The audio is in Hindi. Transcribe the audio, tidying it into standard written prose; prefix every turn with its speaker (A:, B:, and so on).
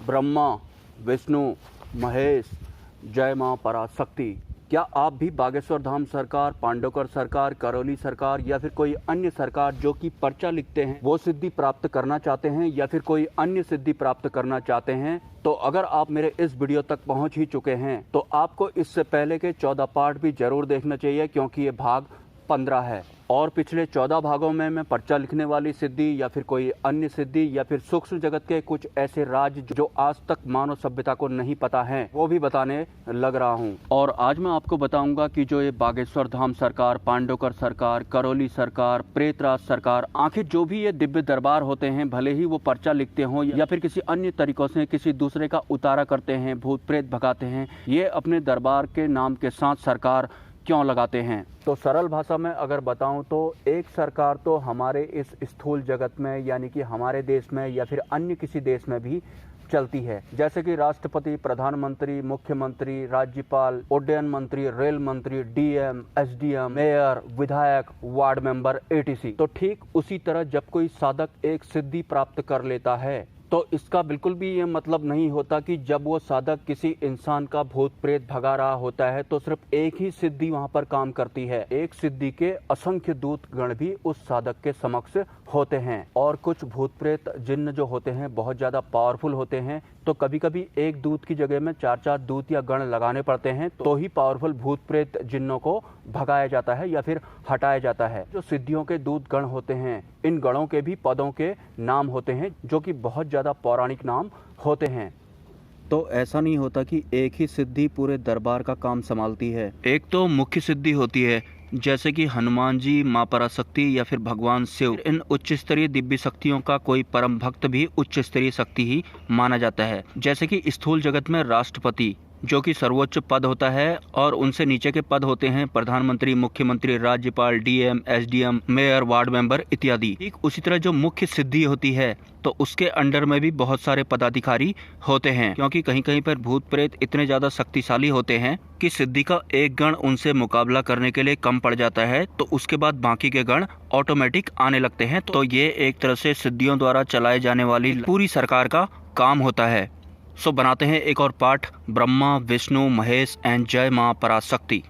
A: ब्रह्मा, विष्णु, महेश, जय मां पराशक्ति। क्या आप भी बागेश्वर धाम सरकार, पांडवकर सरकार, करौली सरकार या फिर कोई अन्य सरकार जो कि पर्चा लिखते हैं वो सिद्धि प्राप्त करना चाहते हैं या फिर कोई अन्य सिद्धि प्राप्त करना चाहते हैं? तो अगर आप मेरे इस वीडियो तक पहुंच ही चुके हैं तो आपको इससे पहले के 14 पार्ट भी जरूर देखना चाहिए, क्योंकि ये भाग 15 है और पिछले 14 भागों में मैं पर्चा लिखने वाली सिद्धि या फिर कोई अन्य सिद्धि या फिर सूक्ष्म जगत के कुछ ऐसे राज जो आज तक मानव सभ्यता को नहीं पता है वो भी बताने लग रहा हूँ। और आज मैं आपको बताऊंगा कि जो ये बागेश्वर धाम सरकार, पांडवकर सरकार, करौली सरकार, प्रेतराज सरकार, आखिर जो भी ये दिव्य दरबार होते हैं, भले ही वो पर्चा लिखते हों या फिर किसी अन्य तरीकों से किसी दूसरे का उतारा करते हैं, भूत प्रेत भगाते हैं, ये अपने दरबार के नाम के साथ सरकार क्यों लगाते हैं? तो सरल भाषा में अगर बताऊं तो एक सरकार तो हमारे इस स्थूल जगत में यानी कि हमारे देश में या फिर अन्य किसी देश में भी चलती है, जैसे कि राष्ट्रपति, प्रधानमंत्री, मुख्यमंत्री, राज्यपाल, उड्डयन मंत्री, रेल मंत्री, डीएम, एसडीएम, मेयर, विधायक, वार्ड मेंबर, एटीसी। तो ठीक उसी तरह जब कोई साधक एक सिद्धि प्राप्त कर लेता है तो इसका बिल्कुल भी ये मतलब नहीं होता कि जब वो साधक किसी इंसान का भूत प्रेत भगा रहा होता है तो सिर्फ एक ही सिद्धि वहां पर काम करती है। एक सिद्धि के असंख्य दूत गण भी उस साधक के समक्ष होते हैं और कुछ भूत प्रेत जिन्न जो होते हैं बहुत ज्यादा पावरफुल होते हैं, तो कभी कभी एक दूत की जगह में 4-4 दूत या गण लगाने पड़ते हैं तो ही पावरफुल भूत प्रेत जिन्नों को भगाया जाता है या फिर हटाया जाता है। जो सिद्धियों के दूत गण होते हैं, इन गणों के भी पदों के नाम होते हैं जो कि बहुत ज्यादा पौराणिक नाम होते हैं। तो ऐसा नहीं होता कि एक ही सिद्धि पूरे दरबार का काम संभालती है। एक तो मुख्य सिद्धि होती है, जैसे कि हनुमान जी, मां पराशक्ति या फिर भगवान शिव। इन उच्च स्तरीय दिव्य शक्तियों का कोई परम भक्त भी उच्च स्तरीय शक्ति ही माना जाता है। जैसे कि स्थूल जगत में राष्ट्रपति जो कि सर्वोच्च पद होता है और उनसे नीचे के पद होते हैं प्रधानमंत्री, मुख्यमंत्री, राज्यपाल, DM, SDM, mayor, ward member इत्यादि। ठीक उसी तरह जो मुख्य सिद्धि होती है तो उसके अंडर में भी बहुत सारे पदाधिकारी होते हैं, क्योंकि कहीं कहीं पर भूत प्रेत इतने ज्यादा शक्तिशाली होते हैं कि सिद्धि का एक गण उनसे मुकाबला करने के लिए कम पड़ जाता है, तो उसके बाद बाकी के गण ऑटोमेटिक आने लगते हैं। तो ये एक तरह से सिद्धियों द्वारा चलाए जाने वाली पूरी सरकार का काम होता है। सो बनाते हैं एक और पार्ट, ब्रह्मा, विष्णु, महेश एंड जय मां पराशक्ति।